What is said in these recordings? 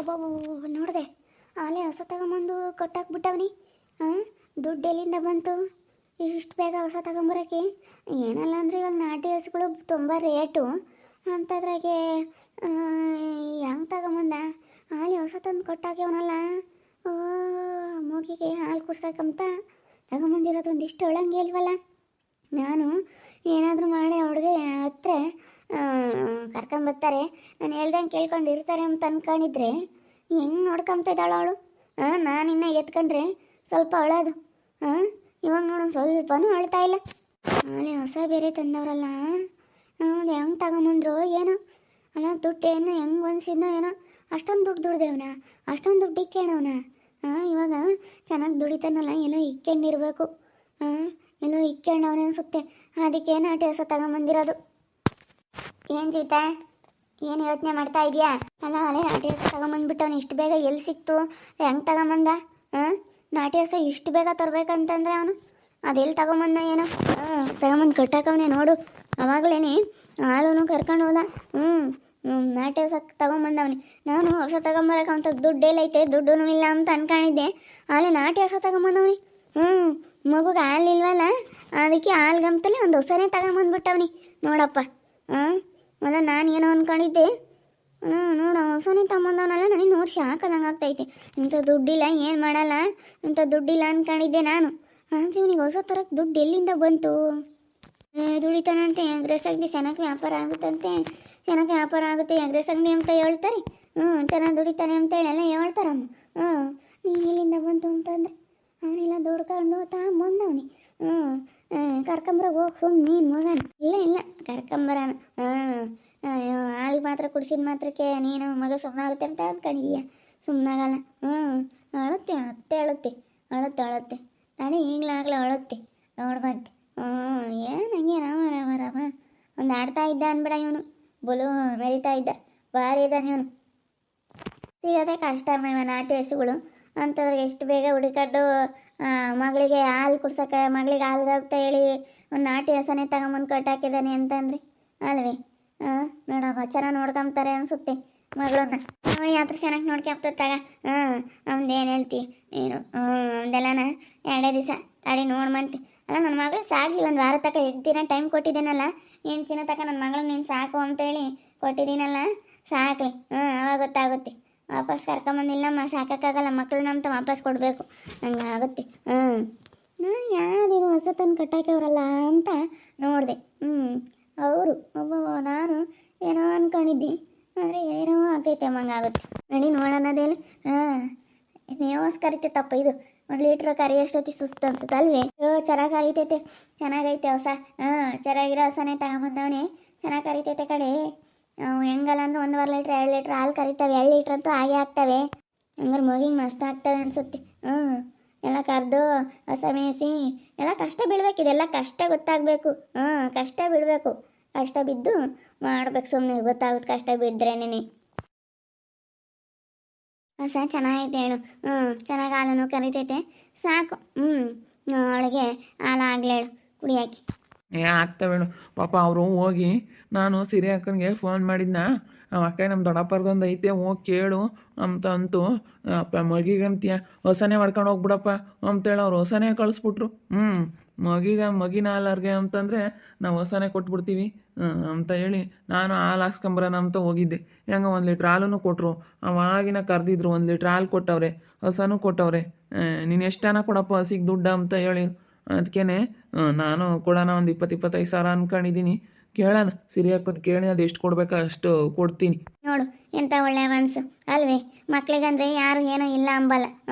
ಅಬ್ಬಬ್ಬ ನೋಡಿದೆ ಆಲೆ ಹೊಸ ತಗೊಂಬಂದು ಕೊಟ್ಟಾಕ್ಬಿಟ್ಟವನಿ. ಹಾಂ, ದುಡ್ಡು ಎಲ್ಲಿಂದ ಬಂತು ಇಷ್ಟು ಬೇಗ ಹೊಸ ತಗೊಂಬರೋಕ್ಕೆ? ಏನಲ್ಲ ಅಂದರೆ ಇವಾಗ ನಾಟಿ ಹಸುಗಳು ತುಂಬ ರೇಟು ಅಂಥದ್ರಾಗೆ ಹೆಂಗೆ ತಗೊಂಬಂದ? ಹಾಲು ಹೊಸ ತಂದು ಕೊಟ್ಟಾಕ್ಯವನಲ್ಲ. ಓ, ಮೂಗಿಗೆ ಹಾಲು ಕುಡ್ಸಕ್ಕಂತ ತಗೊಂಬಂದಿರೋದು ಒಂದಿಷ್ಟು ಒಳಂಗೆ ಇಲ್ವಲ್ಲ. ನಾನು ಏನಾದರೂ ಮಾಡಿ ಹುಡುಗ ಹತ್ರ ಕರ್ಕೊಂಬರ್ತಾರೆ, ನಾನು ಹೇಳ್ದಂಗೆ ಕೇಳ್ಕೊಂಡಿರ್ತಾರೆ ಅಂತ ಅಂದ್ಕೊಂಡಿದ್ರೆ ಹೆಂಗೆ ನೋಡ್ಕೊಂತಿದ್ದಾಳು ಅವಳು. ನಾನಿನ್ನ ಎತ್ಕೊಂಡ್ರೆ ಸ್ವಲ್ಪ ಅಳೋದು. ಇವಾಗ ನೋಡು ಸ್ವಲ್ಪನೂ ಅಳ್ತಾ ಇಲ್ಲ. ಅಲ್ಲಿ ಹೊಸ ಬೇರೆ ತಂದವ್ರಲ್ಲ, ಅದು ಹೆಂಗೆ ತಗೊಂಬಂದ್ರು ಏನೋ. ಅಲ್ಲ ದುಡ್ಡು ಏನೋ ಹೆಂಗೆ ಹೊಂದಿಸಿದ್ನೋ ಏನೋ. ಅಷ್ಟೊಂದು ದುಡ್ಡು ದುಡ್ದೇವನ, ಅಷ್ಟೊಂದು ದುಡ್ಡು ಇಕ್ಕೊಂಡವನ. ಇವಾಗ ಚೆನ್ನಾಗಿ ದುಡಿತಾನಲ್ಲ, ಎಲ್ಲೋ ಇಕ್ಕೊಂಡಿರ್ಬೇಕು. ಎಲ್ಲೋ ಇಕ್ಕೊಂಡವನೇ ಅನಿಸುತ್ತೆ. ಅದಕ್ಕೆ ನಾಟಿ ಹೊಸ ತಗೊಂಬಂದಿರೋದು. ಏನು ಜೀವಿತ, ಏನು ಯೋಚನೆ ಮಾಡ್ತಾ ಇದೆಯಾ? ಅಲ್ಲ ಅಲ್ಲೇ ನಾಟಿ ಹೊಸ ತಗೊಂಬಂದ್ಬಿಟ್ಟವನು ಇಷ್ಟು ಬೇಗ ಎಲ್ಲಿ ಸಿಕ್ತು? ಹೆಂಗೆ ತಗೊಂಬಂದ? ನಾಟಿ ಹೊಸ ಇಷ್ಟು ಬೇಗ ತರಬೇಕಂತಂದ್ರೆ ಅವನು ಅದೆಲ್ಲಿ ತಗೊಂಬಂದ ಏನೋ. ತಗೊಂಬಂದು ಕಟ್ಟಾಕವನೇ ನೋಡು. ಅವಾಗಲೇ ಹಾಲು ಕರ್ಕೊಂಡು ಹೋದ. ನಾಟಿ ಹೊಸ ತಗೊಂಬಂದವನಿ. ನಾನು ಹೊಸ ತಗೊಂಬರಕ್ಕಂತ ದುಡ್ಡು ಎಲ್ಲೈತೆ, ದುಡ್ಡು ಇಲ್ಲ ಅಂತ ಅನ್ಕೊಂಡಿದ್ದೆ. ಅಲ್ಲಿ ನಾಟಿ ಹೊಸ ತಗೊಂಬಂದವನಿ. ಮಗುಗೆ ಹಾಲು ಇಲ್ವಲ್ಲ, ಅದಕ್ಕೆ ಹಾಲು ಗಂತಲ್ಲಿ ಒಂದು ಹೊಸನೇ ತಗೊಂಬಂದ್ಬಿಟ್ಟವನಿ ನೋಡಪ್ಪ. ಅಲ್ಲ ನಾನು ಏನೋ ಅಂದ್ಕೊಂಡಿದ್ದೆ. ನೋಡು ಹೊಸನೇ ತಗೊಂಬಂದವನಲ್ಲ, ನನಗೆ ನೋಡಿ ಶಾಕದಂಗೆ ಆಗ್ತೈತೆ. ಇಂಥ ದುಡ್ಡಿಲ್ಲ, ಏನು ಮಾಡಲ್ಲ, ಇಂಥ ದುಡ್ಡಿಲ್ಲ ಅಂದ್ಕೊಂಡಿದ್ದೆ ನಾನು. ಆದರೆ ಇವನಿಗೆ ಹೊಸ ಥರಕ್ಕೆ ದುಡ್ಡು ಎಲ್ಲಿಂದ ಬಂತು? ದುಡಿತಾನಂತೆ, ಅಗ್ರೆಸ್ ಅಂಗಡಿ ಚೆನ್ನಾಗಿ ವ್ಯಾಪಾರ ಆಗುತ್ತಂತೆ, ಚೆನ್ನಾಗಿ ವ್ಯಾಪಾರ ಆಗುತ್ತೆ ಅಗ್ರೆಸ್ ಅಂಗಡಿ ಅಂತ ಹೇಳ್ತಾರೆ. ಚೆನ್ನಾಗಿ ದುಡಿತಾನೆ ಅಂತೇಳಿ ಎಲ್ಲ ಹೇಳ್ತಾರಮ್ಮ. ನೀನು ಎಲ್ಲಿಂದ ಬಂತು ಅಂತಂದರೆ ಅವನೆಲ್ಲ ದುಡ್ಕೊಂಡು ಬಂದವನಿ. ಕರ್ಕೊಂಬರೋಗಿ ಹೋಗಿ ಸುಮ್ಮನೆ ನೀನು ಮಗನ. ಇಲ್ಲ ಕರ್ಕೊಂಬರಾನ. ಹಾಲು ಮಾತ್ರ ಕುಡಿಸಿದ ಮಾತ್ರಕ್ಕೆ ನೀನು ಮಗ ಸುಮ್ಮನಾಗುತ್ತೆ ಅಂತ ಅಂದ್ಕೊಂಡಿದೀಯ. ಸುಮ್ಮನಾಗಲ್ಲ. ಅಳುತ್ತೆ, ಅತ್ತೆ ಅಳುತ್ತೆ ತಾನೇ ಈಗಲಾಗಲೇ ಅಳುತ್ತೆ ನೋಡ್ಬಂತೆ. ಏನು ಹಂಗೆ ರಾಮ ಒಂದು ಆಡ್ತಾ ಇದ್ದ ಅನ್ಬೇಡ. ಇವನು ಬಲು ಮೆರಿತಾ ಇದ್ದ, ಭಾರಿ ಇದ್ದಾನೆ ಇವನು. ಸಿಗೋದೇ ಕಷ್ಟ ಇವ ನಾಟಿ ಹಸುಗಳು ಅಂಥದ್ರಿಗೆ. ಎಷ್ಟು ಬೇಗ ಹುಡುಕಟ್ಟು ಮಗಳಿಗೆ ಹಾಲು ಕುಡ್ಸೋಕೆ, ಮಗಳಿಗೆ ಹಾಲ್ಗಾಗ್ತಾ ಹೇಳಿ ಒಂದು ನಾಟಿ ಹಸನೇ ತಗೊಂಬಂದು ಕಟ್ಟಾಕಿದ್ದಾನೆ ಅಂತಂದ್ರೆ ಅಲ್ವೇ? ನೋಡಪ್ಪ ಚೆನ್ನಾಗಿ ನೋಡ್ಕೊಂತಾರೆ ಅನಿಸುತ್ತೆ ಮಗಳನ್ನ. ಯಾತ್ರ ಚೆನ್ನಾಗಿ ನೋಡ್ಕೊಂಬ ತಗ. ಅವ್ನು ಏನು ಹೇಳ್ತಿ ಏನು? ಅವನ್ದೆಲ್ಲನ 2 ದಿವಸ ತಡಿ ನೋಡ್ಮಂತೆ. ಅಲ್ಲ ನನ್ನ ಮಗಳು ಸಾಕಲಿ, ಒಂದು ವಾರ ತನಕ 8 ದಿನ ಟೈಮ್ ಕೊಟ್ಟಿದ್ದೀನಲ್ಲ, 8 ದಿನ ತನಕ ನನ್ನ ಮಗಳು ನೀನು ಸಾಕು ಅಂತೇಳಿ ಕೊಟ್ಟಿದ್ದೀನಲ್ಲ, ಸಾಕಲಿ. ಅವಾಗ ಗೊತ್ತಾಗುತ್ತೆ. ವಾಪಸ್ ಕರ್ಕೊಂಬಂದಿಲ್ಲಮ್ಮ, ಸಾಕೋಕ್ಕಾಗಲ್ಲ ಮಕ್ಕಳನ್ನ ಅಂತ ವಾಪಸ್ ಕೊಡಬೇಕು, ಹಂಗಾಗುತ್ತೆ. ನಾನು ಯಾವ್ದಿದು ಹೊಸ ತಂದು ಕಟ್ಟಾಕವ್ರಲ್ಲ ಅಂತ ನೋಡಿದೆ. ಅವರು ನಾನು ಏನೋ ಅಂದ್ಕೊಂಡಿದ್ದೆ, ಆದರೆ ಏನೋ ಆಗ್ತೈತೆ ಅಮ್ಮಂಗಾಗುತ್ತೆ. ನಡಿ ನೋಡೋಣದೇನು. ನೇವಸ್ ಕರಿತೈತಪ್ಪ ಇದು. 1 ಲೀಟ್ರ್ ಕರಿಯೋಷ್ಟೊತ್ತಿ ಸುಸ್ತು ಅನ್ಸುತ್ತೆ ಅಲ್ವೇ? ಚೆನ್ನಾಗಿ ಕರಿತೈತೆ, ಚೆನ್ನಾಗೈತೆ ಹೊಸ. ಚೆನ್ನಾಗಿರೋ ಹೊಸನೇ ತಗೊಂಬಂದವನೇ, ಚೆನ್ನಾಗಿ ಕರಿತೈತೆ ಕಡೆ. ಹೆಂಗಲ್ಲ ಅಂದ್ರೆ 1.5 ಲೀಟ್ರ್ 2 ಲೀಟ್ರ್ ಹಾಲು ಕರಿತವೆ. 2 ಲೀಟ್ರ್ ಅಂತೂ ಹಾಗೆ ಆಗ್ತವೆ. ಹಂಗಾರೆ ಮಗಿಗೆ ಮಸ್ತ್ ಆಗ್ತವೆ ಅನಿಸುತ್ತೆ. ಎಲ್ಲ ಕರೆದು ಹೊಸ ಮೇಯಿಸಿ ಎಲ್ಲ ಕಷ್ಟ ಬೀಳ್ಬೇಕು. ಇದೆಲ್ಲ ಕಷ್ಟ ಗೊತ್ತಾಗಬೇಕು. ಕಷ್ಟ ಬಿಡಬೇಕು. ಕಷ್ಟ ಬಿದ್ದು ಮಾಡ್ಬೇಕು. ಸುಮ್ಮನೆ ಗೊತ್ತಾಗುತ್ತೆ ಕಷ್ಟ ಬಿದ್ರೇನೆ. ಹೊಸ ಚೆನ್ನಾಗೈತೆ ಹೇಳು. ಚೆನ್ನಾಗಿ ಹಾಲನ್ನು ಕರಿತೈತೆ, ಸಾಕು. ಅವಳಿಗೆ ಹಾಲು ಆಗ್ಲಿ ಹೇಳು ಕುಡಿಯಾಕಿ. ಆಗ್ತವೇಳು ಪಾಪ. ಅವರು ಹೋಗಿ ನಾನು ಸಿರಿ ಅಕ್ಕನಿಗೆ ಫೋನ್ ಮಾಡಿದ್ನ. ಅಕ್ಕ ನಮ್ಮ ದೊಡ್ಡಪ್ಪರ್ದೊಂದು ಐತೆ, ಹೋಗಿ ಕೇಳು ಅಂತ ಅಂತು. ಅಪ್ಪ ಮಗಿಗಂತೀಯ ಹೊಸನೇ ಮಾಡ್ಕೊಂಡು ಹೋಗ್ಬಿಡಪ್ಪ ಅಂತೇಳಿ ಅವ್ರು ಹೊಸನೇ ಕಳಿಸ್ಬಿಟ್ರು. ಮಗಿನ ಹಾಲರ್ಗೆ ಅಂತಂದರೆ ನಾವು ಹೊಸನೇ ಕೊಟ್ಬಿಡ್ತೀವಿ ಅಂತ ಹೇಳಿ ನಾನು ಹಾಲು ಹಾಕ್ಸ್ಕೊಂಬರೋಣ ಅಂತ ಹೋಗಿದ್ದೆ. ಹೆಂಗ 1 ಲೀಟ್ರ್ ಹಾಲೂ ಕೊಟ್ಟರು. ಅವಾಗಿನ ಕರೆದಿದ್ರು, 1 ಲೀಟ್ರ್ ಹಾಲು ಕೊಟ್ಟವ್ರೆ, ಹೊಸನೂ ಕೊಟ್ಟವ್ರೆ. ನೀನು ಎಷ್ಟನ ಕೊಡಪ್ಪ ಹಸಿಗೆ ದುಡ್ಡು ಅಂತ ಹೇಳಿ. ಅದಕ್ಕೇ ನಾನು ಕೊಡೋಣ ಒಂದು 20-25 ಸಾವಿರ ಅಂದ್ಕೊಂಡಿದ್ದೀನಿ. ಕೇಳೋಣ ಸಿರಿ ಹಾಕೋದು ಕೇಳಿ, ಅದು ಎಷ್ಟು ಕೊಡ್ಬೇಕು ಅಷ್ಟು ಕೊಡ್ತೀನಿ. ನೋಡು ಎಂಥ ಒಳ್ಳೆ ಮನಸ್ಸು ಅಲ್ವೇ? ಮಕ್ಳಿಗಂದ್ರೆ ಯಾರು ಏನೋ ಇಲ್ಲ ಅಂಬಲ್ಲ.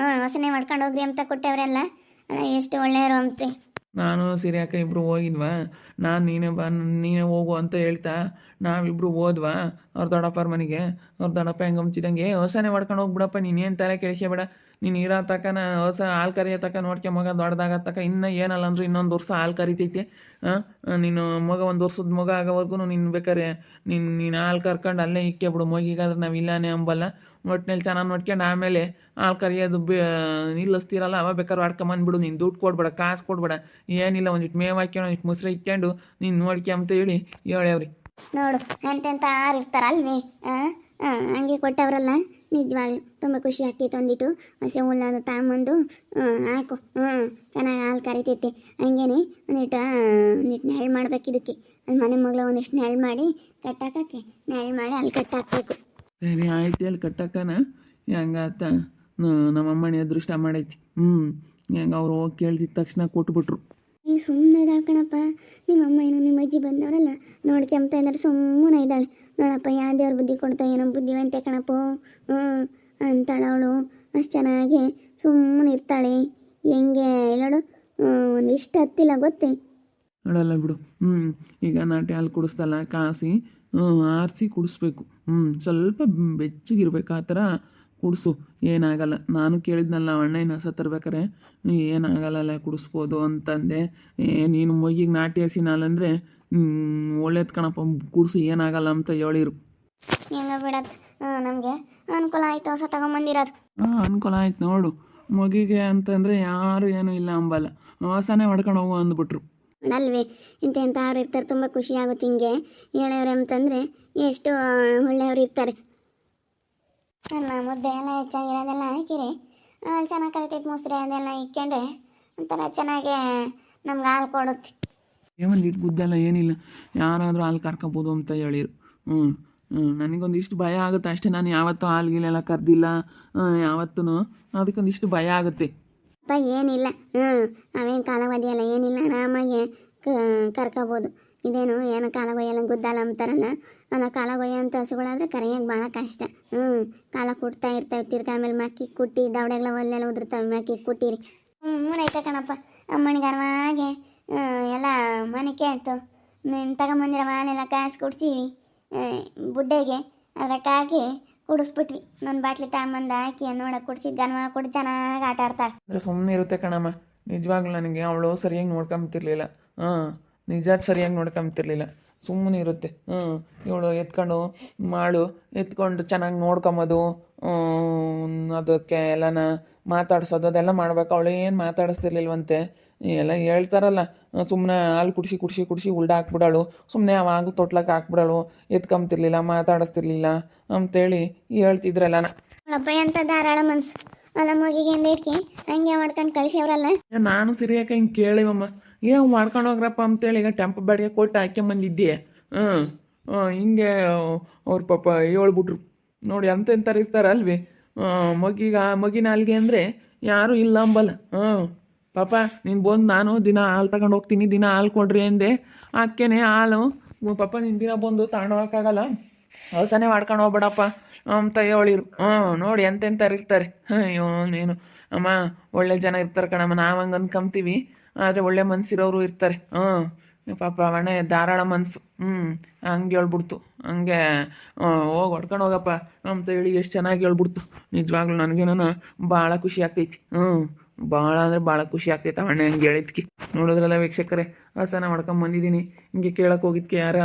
ಹೊಸನೇ ಮಾಡ್ಕೊಂಡು ಹೋಗ್ರಿ ಅಂತ ಕೊಟ್ಟವ್ರೆಲ್ಲ, ಎಷ್ಟು ಒಳ್ಳೆಯವರು ಅಂತೆ. ನಾನು ಸಿರಿ ಅಕ್ಕ ಇಬ್ಬರು ಹೋಗಿದ್ವಾ. ನಾನು ನೀನೇ ಹೋಗು ಅಂತ ಹೇಳ್ತಾ ನಾವಿಬ್ಬರು ಹೋದ್ವಾ ಅವ್ರ ದೊಡ್ಡಪ್ಪರ ಮನೆಗೆ. ಅವ್ರ ದೊಡ್ಡಪ್ಪ ಹೆಂಗೆ ಅಂತಿದ್ದಂಗೆ ಹೊಸನೇ ಮಾಡ್ಕೊಂಡು ಹೋಗ್ಬಿಡಪ್ಪ, ನೀನೇನು ತಲೆ ಕೆಡಿಸ್ಬೇಡ. ನೀನು ಇರೋ ತಕ್ಕನ ಹೊಸ ಹಾಲು ಕರಿಯೋ ತಕ್ಕ ನೋಡ್ಕೊಂಬಗ, ದೊಡ್ಡದಾಗ ತಕ್ಕ ಇನ್ನೂ ಏನಲ್ಲ ಅಂದರೂ ಇನ್ನೊಂದು ವರ್ಷ ಹಾಲು ಕರಿತೈತೆ. ನೀನು ಮಗ 1 ವರ್ಷದ ಮಗ ಆಗೋವರೆಗೂ ನೀನು ಬೇಕಾರೆ ನೀನು ಹಾಲು ಕರ್ಕೊಂಡು ಅಲ್ಲೇ ಇಕ್ಕೆಬಿಡು. ಮಗಿಗಾದ್ರೆ ನಾವು ಇಲ್ಲಾನೆ ಅಂಬಲ್ಲ. ಒಟ್ಟಿನಲ್ಲಿ ಚೆನ್ನಾಗಿ ನೋಡ್ಕೊಂಡು ಆಮೇಲೆ ಹಾಲು ಕರಿಯೋದು ನಿಲ್ಲಿಸ್ತೀರಲ್ಲ, ಅವ ಬೇಕಾದ್ರೆ ಆಡ್ಕೊಂಬಂದ್ಬಿಡು. ನೀನು ದುಡ್ಡು ಕೊಡ್ಬೇಡ, ಕಾಸು ಕೊಡ್ಬೇಡ, ಏನಿಲ್ಲ. ಒಂದಿಟ್ಟು ಮೇವು ಹಾಕ್ಕೊಂಡು ಒಂದಿಟ್ಟು ಮೊಸರು ಇಕ್ಕೊಂಡು ನೀನು ನೋಡ್ಕೆ ಅಂತ ಹೇಳಿ ಹೇಳವ್ರಿ. ನೋಡು ಎಂತೆಂಥ ಇರ್ತಾರಲ್ವೇ? ಹಂಗೆ ಕೊಟ್ಟವ್ರಲ್ಲ. ನಿಜವಾಗ್ಲೂ ತುಂಬ ಖುಷಿ ಆಗ್ತೈತೆ ಒಂದಿಟ್ಟು ಹಸೆ ಹುಲ್ಲಾದ ತಗೊಂಬಂದು ಹಾಕು ಚೆನ್ನಾಗಿ ಹಾಲು ಕರಿತೈತೆ ಹಂಗೇನೆ ಒಂದಿಟ್ಟು ನೆರಳು ಮಾಡ್ಬೇಕು ಇದಕ್ಕೆ ಅಲ್ಲಿ ಮನೆ ಮಗಳು ಒಂದಿಷ್ಟು ನೆರಳು ಮಾಡಿ ಕಟ್ಟಾಕಕ್ಕೆ ನೆರಳು ಮಾಡಿ ಅಲ್ಲಿ ಕಟ್ಟಾಕಬೇಕು. ಸರಿ ಆಯ್ತು ಅಲ್ಲಿ ಕಟ್ಟಕ್ಕನ ಹೆಂಗಾತ ನಮ್ಮಮ್ಮನ ಅದೃಷ್ಟ ಮಾಡೈತಿ ಹೆಂಗೆ ಅವ್ರು ಹೋಗಿ ಕೇಳ್ದಿದ್ದ ತಕ್ಷಣ ಕೊಟ್ಬಿಟ್ರು. ಈ ಸುಮ್ಮನೆ ಇದ್ದಾಳೆ ಕಣಪ್ಪ, ನಿಮ್ಮಮ್ಮ ಏನೋ ನಿಮ್ಮ ಅಜ್ಜಿ ಬಂದವರಲ್ಲ ನೋಡ್ಕೊಂತ ಇದ್ದಾರೆ ಸುಮ್ಮನೆ ಇದ್ದಾಳೆ. ನೋಡಪ್ಪ ಯಾವ ದೇವ್ರ ಬುದ್ಧಿ ಕೊಡ್ತಾ ಏನೋ ಬುದ್ಧಿವಂತೆ ಕಣಪ್ಪ ಅಂತಾಳೆ ಅವಳು. ಅಷ್ಟು ಚೆನ್ನಾಗಿ ಸುಮ್ಮನೆ ಇರ್ತಾಳೆ. ಹೆಂಗೆ ಹೇಳೋಡು ಒಂದಿಷ್ಟು ಹತ್ತಿಲ್ಲ ಗೊತ್ತೇ. ನೋಡಲ್ಲ ಬಿಡು. ಈಗ ನಾಟಿ ಹಾಲು ಕುಡಿಸ್ತಲ್ಲ ಕಾಸಿ ಆರಿಸಿ ಕುಡಿಸ್ಬೇಕು. ಸ್ವಲ್ಪ ಬೆಚ್ಚಗಿರ್ಬೇಕು ಆ ಥರ ಕುಡಿಸು, ಏನಾಗಲ್ಲ. ನಾನು ಕೇಳಿದ್ನಲ್ಲ ಅಣ್ಣನ ಹಸ ತರ್ಬೇಕಾರೆ ಏನಾಗಲ್ಲ ಕುಡಿಸ್ಬೋದು ಅಂತಂದೆ. ನೀನು ಮೊಯ್ಯಿಗೆ ನಾಟಿ ಹಸಿ ನಾಲಂದರೆ ಒಳ್ಳೇದು ಕಣಪ್ಪ, ಕುಡಿಸು ಏನಾಗಲ್ಲ ಅಂತ ಹೇಳಿರು. ಹೆಂಗ ಬಿಡತ್ ನಮಗೆ ಅನುಕೂಲ ಆಯ್ತು ಹೊಸ ತಗೊಂಬಂದಿರೋದು. ಅನುಕೂಲ ಆಯ್ತು ನೋಡು. ಮಗಿಗೆ ಅಂತಂದರೆ ಯಾರು ಏನೂ ಇಲ್ಲ ಅಂಬಲ್ಲ, ಹೊಸನೇ ಹೊಡ್ಕೊಂಡು ಹೋಗು ಅಂದ್ಬಿಟ್ರು. ಅಲ್ವೇ ಇಂಥವ್ರು ಇರ್ತಾರೆ, ತುಂಬ ಖುಷಿ ಆಗುತ್ತೆ ಹಿಂಗೆ ಹೇಳೋರು ಅಂತಂದರೆ. ಎಷ್ಟು ಒಳ್ಳೆಯವ್ರು ಇರ್ತಾರೆ. ಅನ್ನ ಮುದ್ದೆ ಎಲ್ಲ ಹೆಚ್ಚಾಗಿರೋದೆಲ್ಲ ಹಾಕಿರಿ ಹಾಲು ಚೆನ್ನಾಗಿ ಕರಿತೈತೆ, ಮೊಸರು ಅದೆಲ್ಲ ಇಕ್ಕೊಂಡ್ರೆ ಒಂಥರ ಚೆನ್ನಾಗಿ ನಮ್ಗೆ ಹಾಲು ಕೊಡುತ್ತೆ. ಒಂದಿಟ್ಟು ಬುದ್ಧೆಲ್ಲ ಏನಿಲ್ಲ, ಯಾರಾದರೂ ಹಾಲು ಕರ್ಕೊಬೋದು ಅಂತ ಹೇಳಿರು. ನನಗೊಂದಿಷ್ಟು ಭಯ ಆಗುತ್ತೆ ಅಷ್ಟೇ. ನಾನು ಯಾವತ್ತೂ ಹಾಲ್ಗಿಲೆಲ್ಲ ಕರೆದಿಲ್ಲ ಯಾವತ್ತೂ, ಅದಕ್ಕೊಂದಿಷ್ಟು ಭಯ ಆಗುತ್ತೆ. ಅಪ್ಪ ಏನಿಲ್ಲ, ಅವೇನು ಕಾಲವಧಿ ಅಲ್ಲ ಏನಿಲ್ಲ, ಆರಾಮಾಗಿ ಕರ್ಕೋಬೋದು. ಇದೇನು ಏನೋ ಕಾಲಗೊಯ್ಯಲ್ಲ ಗುದ್ದಲ್ಲ ಅಂತಾರಲ್ಲ, ಅಲ್ಲ ಕಾಲಗೊಯ್ಯ ಅಂತ ಹಸುಗಳಾದರೆ ಕರೆಯೋಕೆ ಭಾಳ ಕಷ್ಟ. ಕಾಲ ಕುಟ್ತಾ ಇರ್ತವೆ, ತಿರ್ಗಿ ಆಮೇಲೆ ಮಕ್ಕಿ ಕುಟ್ಟಿ ದವಡೆಗಳ ಒಲ್ಲೆಲ್ಲ ಉದುರ್ತವೆ ಮಕ್ಕಿ ಕುಟ್ಟಿರಿ. ಐತೆ ಕಣಪ್ಪ. ಅಮ್ಮನಿಗೆ ಅರವಾಗಿ ಎಲ್ಲ ಮನೆ ಕೇಳ್ತು, ನೀನು ತಗೊಂಬಂದಿರೋ ಹಾಲೆಲ್ಲ ಕಾಸು ಕುಡ್ಸೀವಿ ಬುಡ್ಡೆಗೆ, ಅದಕ್ಕೆ ಹಾಕಿ ಕುಡಿಸ್ಬಿಟ್ವಿ. ನನ್ನ ಬಾಟ್ಲಿ ತಗೊಂಬಂದು ಹಾಕಿ ನೋಡೋಕೆ ಕುಡಿಸಿದ್ದು ಗನ್ವ ಕುಡಿ ಚೆನ್ನಾಗಿ ಆಟ ಆಡ್ತಾಳೆ. ಅಂದರೆ ಸುಮ್ಮನೆ ಇರುತ್ತೆ ಕಣಮ್ಮ. ನಿಜವಾಗ್ಲೂ ನನಗೆ ಅವಳು ಸರಿಯಾಗಿ ನೋಡ್ಕೊಂತಿರ್ಲಿಲ್ಲ. ನಿಜ ಸರಿಯಾಗಿ ನೋಡ್ಕೊಂತಿರ್ಲಿಲ್ಲ, ಸುಮ್ಮನೆ ಇರುತ್ತೆ. ಇವಳು ಎತ್ಕೊಂಡು ಮಾಡು ಎತ್ಕೊಂಡು ಚೆನ್ನಾಗಿ ನೋಡ್ಕೊಂಬೋದು, ಅದಕ್ಕೆ ಎಲ್ಲನ ಮಾತಾಡ್ಸೋದು ಅದೆಲ್ಲ ಮಾಡ್ಬೇಕು. ಅವಳು ಏನು ಮಾತಾಡಿಸ್ತಿರ್ಲಿಲ್ವಂತೆ. ಎಲ್ಲ ಹೇಳ್ತಾರಲ್ಲ, ಸುಮ್ಮನೆ ಹಾಲು ಕುಡಿಸಿ ಉಲ್ಡ ಹಾಕ್ಬಿಡೋಳು, ಸುಮ್ಮನೆ ಅವಾಗ ತೊಟ್ಲಕ್ಕೆ ಹಾಕ್ಬಿಡೋಳು, ಎತ್ಕೊಂತಿರ್ಲಿಲ್ಲ ಮಾತಾಡಿಸ್ತಿರ್ಲಿಲ್ಲ ಅಂತೇಳಿ ಹೇಳ್ತಿದ್ರಲ್ಲ. ಅಪ್ಪ ಎಂತ ಧಾರಾಳ ಮನ್ಸು ಅಲ್ಲ, ಮಗಿಗೆ ಇಟ್ಕಿ ಹಂಗೆ ಮಾಡ್ಕೊಂಡು ಕಳಿಸ್ಯವ್ರಲ್ಲ. ನಾನು ಸಿರಿಯಾಕ ಹಿಂಗೆ ಕೇಳಿವಮ್ಮ, ಏನು ಮಾಡ್ಕೊಂಡು ಹೋಗ್ರಪ್ಪ ಅಂತೇಳಿ ಈಗ ಟೆಂಪೋ ಬಾಡಿಗೆ ಕೊಟ್ಟು ಹಾಕ್ಯಂಬಂದಿದ್ದೆ. ಹಿಂಗೆ ಅವ್ರ ಪಾಪ ಹೇಳ್ಬಿಟ್ರು ನೋಡಿ. ಎಂತೆಂಥವ್ರು ಇರ್ತಾರಲ್ವಿ, ಮಗಿನ ಹಾಲಿಗೆ ಅಂದರೆ ಯಾರೂ ಇಲ್ಲ ಅಂಬಲ್ಲ. ಪಾಪ ನೀನು ಬಂದು ನಾನು ದಿನ ಹಾಲು ತಗೊಂಡು ಹೋಗ್ತೀನಿ, ದಿನ ಹಾಲು ಕೊಡ್ರಿ ಅಂದೆ. ಅದಕ್ಕೇನೆ ಹಾಲು ಪಾಪ ನಿನ್ನ ದಿನ ಬಂದು ತಗೊಂಡು ಹೋಗೋಕ್ಕಾಗಲ್ಲ, ಹೊಸನೇ ಮಾಡ್ಕೊಂಡು ಹೋಗ್ಬೇಡಪ್ಪ ಅಂತ ಹೇಳಿರು. ನೋಡಿ ಎಂತೆಂಥವ್ರು ಇರ್ತಾರೆ. ಅಯ್ಯೋ ನೀನು ಅಮ್ಮ, ಒಳ್ಳೆ ಜನ ಇರ್ತಾರೆ ಕಣಮ್ಮ, ನಾವು ಹಂಗೆ ಅನ್ಕೊಂತೀವಿ, ಆದರೆ ಒಳ್ಳೆ ಮನ್ಸಿರೋರು ಇರ್ತಾರೆ. ಪಾಪ ಅವಣೆ ಧಾರಾಳ ಮನಸ್ಸು. ಹಂಗೆ ಹೇಳ್ಬಿಡ್ತು, ಹಂಗೆ ಹೋಗಿ ಹೊಡ್ಕೊಂಡು ಹೋಗಪ್ಪ ಅಂತ ಹೇಳಿ ಎಷ್ಟು ಚೆನ್ನಾಗಿ ಹೇಳ್ಬಿಡ್ತು. ನಿಜವಾಗ್ಲೂ ನನಗೇನೋ ಭಾಳ ಖುಷಿ ಆಗ್ತೈತಿ. ಭಾಳ ಅಂದರೆ ಭಾಳ ಖುಷಿ ಆಗ್ತೈತೆ ಅವಣ್ಣ ಹಂಗೆ ಹೇಳಿದ್ಕೆ. ನೋಡಿದ್ರಲ್ಲ ವೀಕ್ಷಕರೇ, ಹಸನ ಹೊಡ್ಕೊಂಬಂದಿದ್ದೀನಿ. ಹಿಂಗೆ ಕೇಳಕ್ಕೆ ಹೋಗಿದ್ಕೆ ಯಾರ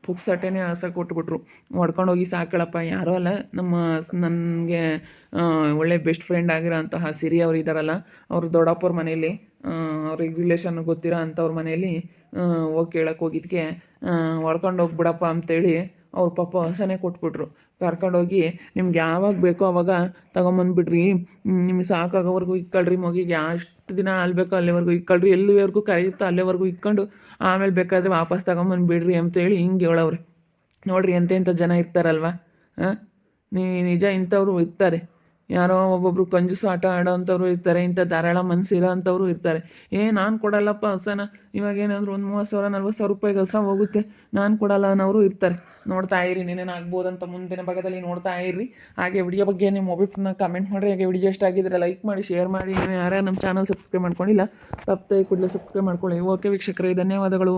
ಪುಕ್ಸಟ್ಟೆನೇ ಹಸ ಕೊಟ್ಬಿಟ್ರು. ಹೊಡ್ಕೊಂಡೋಗಿ ಸಾಕಳಪ್ಪ, ಯಾರೋ ಅಲ್ಲ, ನನಗೆ ಒಳ್ಳೆ ಬೆಸ್ಟ್ ಫ್ರೆಂಡ್ ಆಗಿರೋ ಅಂತಹ ಸಿರಿ ಅವ್ರು ಇದ್ದಾರಲ್ಲ, ಅವ್ರ ದೊಡ್ಡಪ್ಪವ್ರ ಮನೇಲಿ, ಅವ್ರಿಗೆ ರಿಲೇಷನ್ ಗೊತ್ತಿರೋ ಅಂಥವ್ರ ಮನೇಲಿ ಹೋಗಿ ಕೇಳಕ್ಕೆ ಹೋಗಿದ್ಕೆ ಹೊಡ್ಕೊಂಡು ಹೋಗ್ಬಿಡಪ್ಪ ಅಂತೇಳಿ ಅವ್ರ ಪಾಪ ಹಸನೇ ಕೊಟ್ಬಿಟ್ರು. ಕರ್ಕೊಂಡೋಗಿ ನಿಮ್ಗೆ ಯಾವಾಗ ಬೇಕೋ ಆವಾಗ ತಗೊಂಬಂದ್ಬಿಡ್ರಿ, ನಿಮಗೆ ಸಾಕಾಗೋವರೆಗೂ ಇಕ್ಕೊಳ್ರಿ, ಮಗಿಗೆ ಅಷ್ಟು ದಿನ ಅಲ್ಲಿ ಬೇಕೋ ಅಲ್ಲಿವರೆಗೂ ಇಕ್ಕೊಳ್ರಿ, ಎಲ್ಲಿವರೆಗೂ ಕರೆಯುತ್ತೋ ಅಲ್ಲಿವರೆಗೂ ಇಕ್ಕೊಂಡು ಆಮೇಲೆ ಬೇಕಾದರೆ ವಾಪಸ್ ತಗೊಂಬಂದುಬಿಡ್ರಿ ಅಂತೇಳಿ ಹಿಂಗೆ ಹೇಳವ್ರೆ. ನೋಡಿರಿ ಎಂತೆಂಥ ಜನ ಇರ್ತಾರಲ್ವ. ನಿಜ ಇಂಥವ್ರು ಇರ್ತಾರೆ. ಯಾರೋ ಒಬ್ಬೊಬ್ರು ಕಂಜೂಸು ಆಟ ಆಡೋವಂಥವ್ರು ಇರ್ತಾರೆ, ಇಂಥ ಧಾರಾಳ ಮನಸ್ಸಿರೋ ಅಂಥವ್ರು ಇರ್ತಾರೆ. ನಾನು ಕೊಡಲ್ಲಪ್ಪ ಹಸನ, ಇವಾಗೇನಾದರೂ ಒಂದು 30,000 40,000 ರೂಪಾಯಿಗೆ ಹಸ ಹೋಗುತ್ತೆ, ನಾನು ಕೊಡಲ್ಲ ಅನ್ನೋರು ಇರ್ತಾರೆ. ನೋಡ್ತಾ ಇರಿ, ನೀನೇನಾಗ್ಬೋದಂತ ಮುಂದಿನ ಭಾಗದಲ್ಲಿ ನೋಡ್ತಾ ಇರ್ರಿ. ಹಾಗೆ ವಿಡಿಯೋ ಬಗ್ಗೆ ನಿಮ್ಮ ಒಬಿಟ್ನ ಕಮೆಂಟ್ ಮಾಡಿರಿ. ಹಾಗೆ ವಿಡಿಯೋ ಇಷ್ಟ ಆಗಿದ್ರೆ ಲೈಕ್ ಮಾಡಿ, ಶೇರ್ ಮಾಡಿ. ಯಾರ್ಯಾರು ನಮ್ಮ ಚಾನಲ್ ಸಬ್ಸ್ಕ್ರೈಬ್ ಮಾಡ್ಕೊಂಡಿಲ್ಲ ತಪ್ಪದೆ ಕೂಡಲೇ ಸಬ್ಸ್ಕ್ರೈಬ್ ಮಾಡ್ಕೊಳ್ಳಿ. ಓಕೆ ವೀಕ್ಷಕರೇ, ಧನ್ಯವಾದಗಳು.